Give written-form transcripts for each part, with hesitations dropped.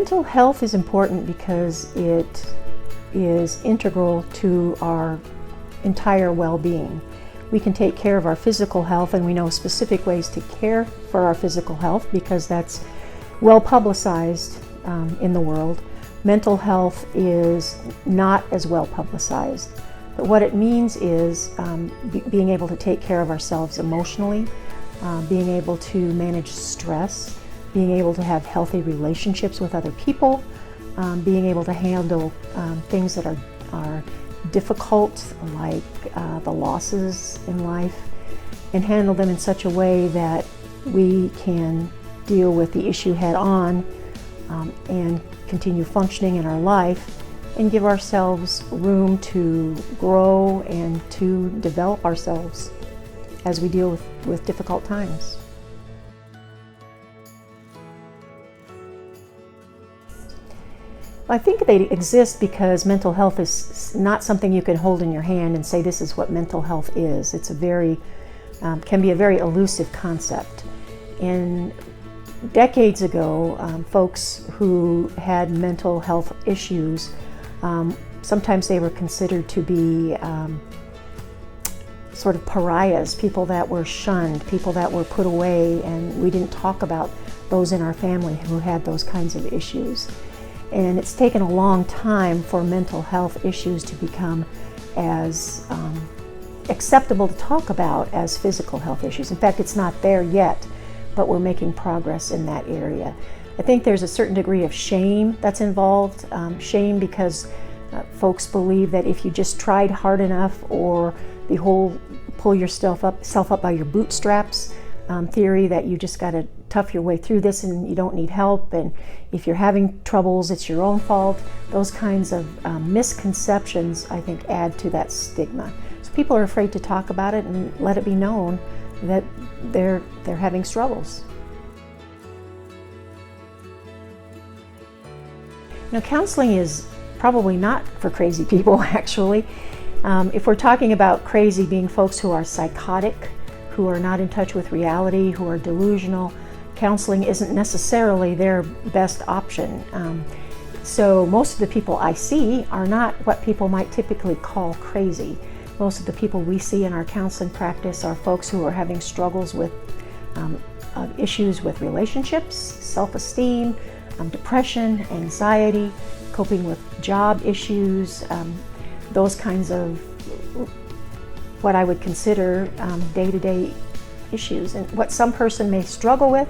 Mental health is important because it is integral to our entire well-being. We can take care of our physical health, and we know specific ways to care for our physical health because that's well publicized in the world. Mental health is not as well publicized, but what it means is being able to take care of ourselves emotionally, being able to manage stress, being able to have healthy relationships with other people, being able to handle things that are difficult, like the losses in life, and handle them in such a way that we can deal with the issue head on and continue functioning in our life and give ourselves room to grow and to develop ourselves as we deal with difficult times. I think they exist because mental health is not something you can hold in your hand and say this is what mental health is. It's can be a very elusive concept. And decades ago, folks who had mental health issues, sometimes they were considered to be sort of pariahs, people that were shunned, people that were put away, and we didn't talk about those in our family who had those kinds of issues. And it's taken a long time for mental health issues to become as acceptable to talk about as physical health issues. In fact, it's not there yet, but we're making progress in that area. I think there's a certain degree of shame that's involved. Shame because folks believe that if you just tried hard enough, or the whole pull yourself up by your bootstraps theory, that you just got to tough your way through this and you don't need help, and if you're having troubles, it's your own fault. Those kinds of misconceptions, I think, add to that stigma. So people are afraid to talk about it and let it be known that they're having struggles. Now, counseling is probably not for crazy people, actually. If we're talking about crazy being folks who are psychotic, who are not in touch with reality, who are delusional, counseling isn't necessarily their best option. So most of the people I see are not what people might typically call crazy. Most of the people we see in our counseling practice are folks who are having struggles with issues with relationships, self-esteem, depression, anxiety, coping with job issues, those kinds of what I would consider day-to-day issues. And what some person may struggle with,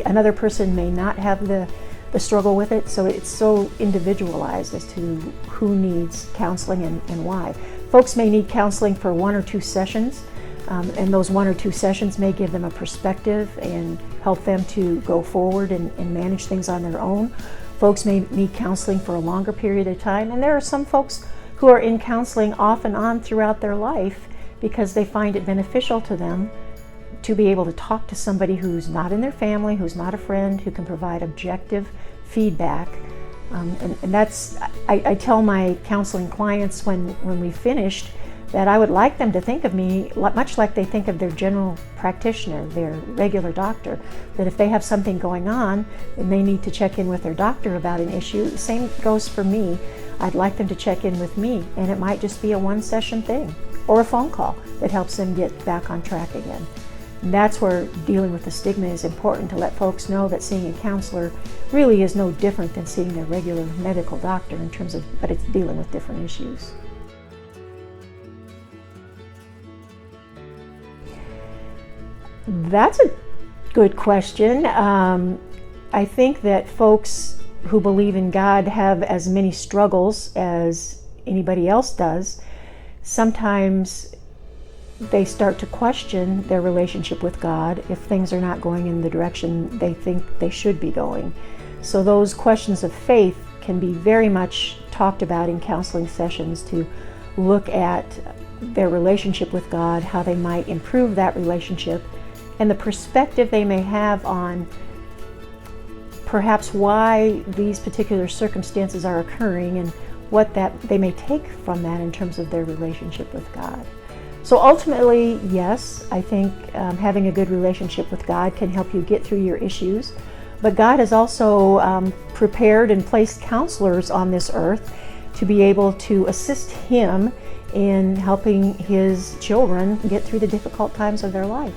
another person may not have the struggle with it, so it's so individualized as to who needs counseling and why. Folks may need counseling for 1 or 2 sessions, and those 1 or 2 sessions may give them a perspective and help them to go forward and manage things on their own. Folks may need counseling for a longer period of time, and there are some folks who are in counseling off and on throughout their life because they find it beneficial to them to be able to talk to somebody who's not in their family, who's not a friend, who can provide objective feedback. And that's, I tell my counseling clients when we finished that I would like them to think of me much like they think of their general practitioner, their regular doctor, that if they have something going on and they need to check in with their doctor about an issue, the same goes for me. I'd like them to check in with me, and it might just be a 1-session thing or a phone call that helps them get back on track again. And that's where dealing with the stigma is important, to let folks know that seeing a counselor really is no different than seeing their regular medical doctor in terms of, but it's dealing with different issues. That's a good question. I think that folks who believe in God have as many struggles as anybody else does. Sometimes they start to question their relationship with God if things are not going in the direction they think they should be going. So those questions of faith can be very much talked about in counseling sessions, to look at their relationship with God, how they might improve that relationship, and the perspective they may have on perhaps why these particular circumstances are occurring and what that they may take from that in terms of their relationship with God. So ultimately, yes, I think having a good relationship with God can help you get through your issues. But God has also prepared and placed counselors on this earth to be able to assist Him in helping His children get through the difficult times of their life.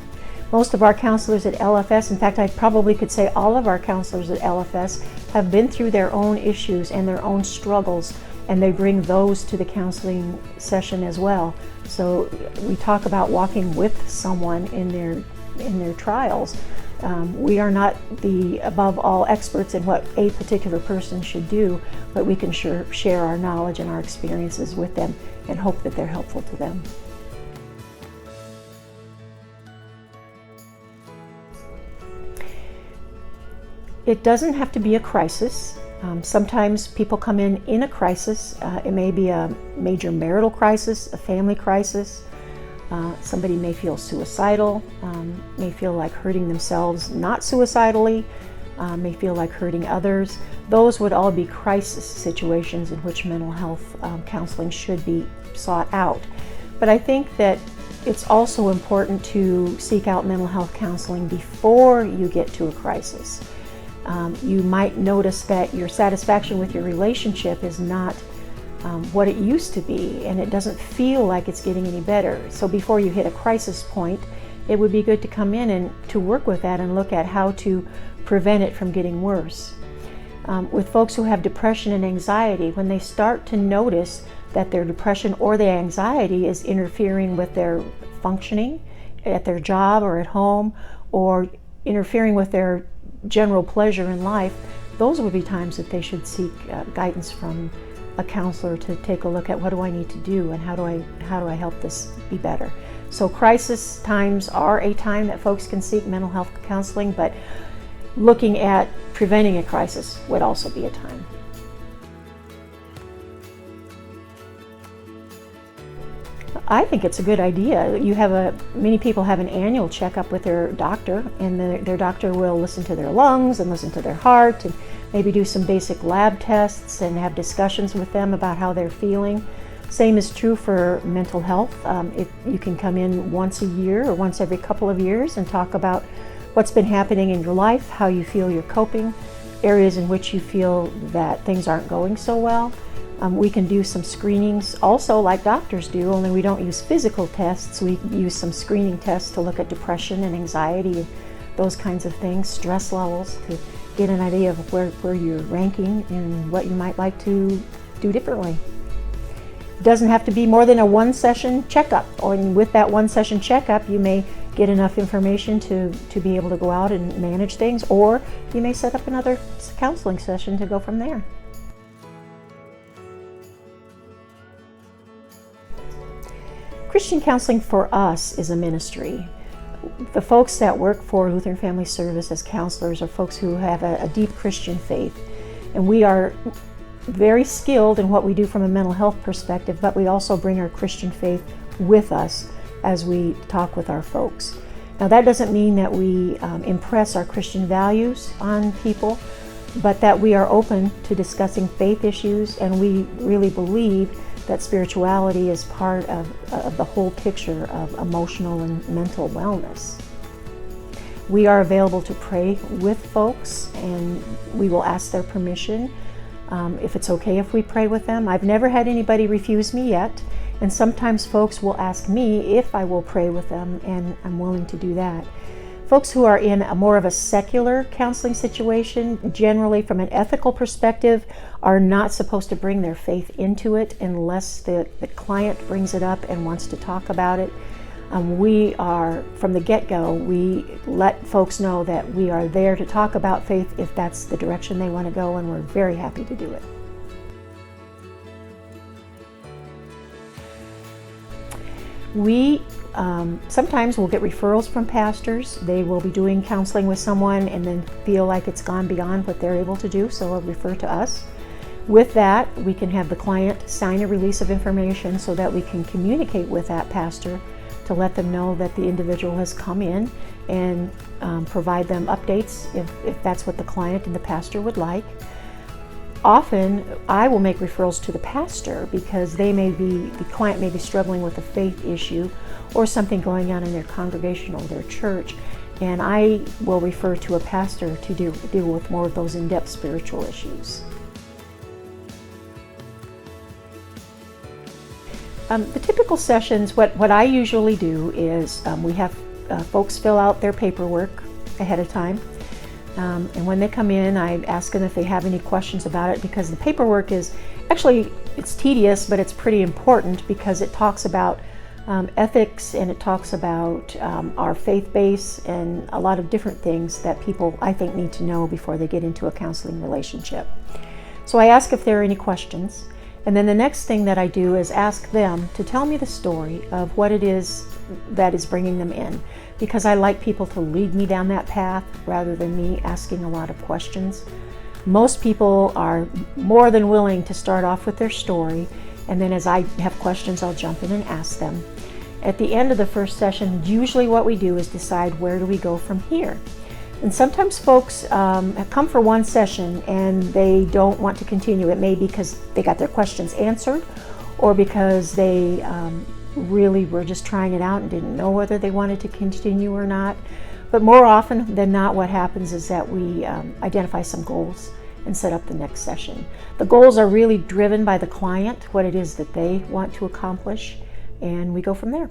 Most of our counselors at LFS, in fact, I probably could say all of our counselors at LFS, have been through their own issues and their own struggles, and they bring those to the counseling session as well. So we talk about walking with someone in their trials. We are not the above all experts in what a particular person should do, but we can share our knowledge and our experiences with them and hope that they're helpful to them. It doesn't have to be a crisis. Sometimes people come in a crisis. It may be a major marital crisis, a family crisis. Somebody may feel suicidal, may feel like hurting themselves, not suicidally, may feel like hurting others. Those would all be crisis situations in which mental health counseling should be sought out. But I think that it's also important to seek out mental health counseling before you get to a crisis. You might notice that your satisfaction with your relationship is not what it used to be, and it doesn't feel like it's getting any better. So before you hit a crisis point, it would be good to come in and to work with that and look at how to prevent it from getting worse. With folks who have depression and anxiety, when they start to notice that their depression or their anxiety is interfering with their functioning at their job or at home, or interfering with their general pleasure in life, those would be times that they should seek guidance from a counselor to take a look at what do I need to do and how do I help this be better. So crisis times are a time that folks can seek mental health counseling, but looking at preventing a crisis would also be a time. I think it's a good idea. Many people have an annual checkup with their doctor, and their doctor will listen to their lungs and listen to their heart and maybe do some basic lab tests and have discussions with them about how they're feeling. Same is true for mental health. You can come in once a year or once every couple of years and talk about what's been happening in your life, how you feel you're coping, areas in which you feel that things aren't going so well. We can do some screenings also like doctors do, only we don't use physical tests. We use some screening tests to look at depression and anxiety, those kinds of things, stress levels, to get an idea of where you're ranking and what you might like to do differently. It doesn't have to be more than a one-session checkup, or with that one-session checkup you may get enough information to be able to go out and manage things, or you may set up another counseling session to go from there. Christian counseling for us is a ministry. The folks that work for Lutheran Family Service as counselors are folks who have a deep Christian faith, and we are very skilled in what we do from a mental health perspective, but we also bring our Christian faith with us as we talk with our folks. Now that doesn't mean that we impress our Christian values on people, but that we are open to discussing faith issues, and we really believe that spirituality is part of the whole picture of emotional and mental wellness. We are available to pray with folks, and we will ask their permission if it's okay if we pray with them. I've never had anybody refuse me yet, and sometimes folks will ask me if I will pray with them, and I'm willing to do that. Folks who are in more of a secular counseling situation, generally from an ethical perspective, are not supposed to bring their faith into it unless the client brings it up and wants to talk about it. We are, from the get-go, we let folks know that we are there to talk about faith if that's the direction they want to go, and we're very happy to do it. We sometimes we'll get referrals from pastors. They will be doing counseling with someone and then feel like it's gone beyond what they're able to do, so they'll refer to us. With that, we can have the client sign a release of information so that we can communicate with that pastor to let them know that the individual has come in, and provide them updates if that's what the client and the pastor would like. Often I will make referrals to the pastor because the client may be struggling with a faith issue or something going on in their congregation or their church, and I will refer to a pastor to deal with more of those in-depth spiritual issues. The typical sessions, what I usually do is we have folks fill out their paperwork ahead of time. And when they come in, I ask them if they have any questions about it, because the paperwork is actually, it's tedious, but it's pretty important because it talks about ethics, and it talks about our faith base and a lot of different things that people, I think, need to know before they get into a counseling relationship. So I ask if there are any questions, and then the next thing that I do is ask them to tell me the story of what it is that is bringing them in, because I like people to lead me down that path rather than me asking a lot of questions. Most people are more than willing to start off with their story, and then as I have questions, I'll jump in and ask them. At the end of the first session, usually what we do is decide where do we go from here. And sometimes folks come for one session and they don't want to continue. It may be because they got their questions answered, or because they really were just trying it out and didn't know whether they wanted to continue or not. But more often than not, what happens is that we identify some goals and set up the next session. The goals are really driven by the client, what it is that they want to accomplish, and we go from there.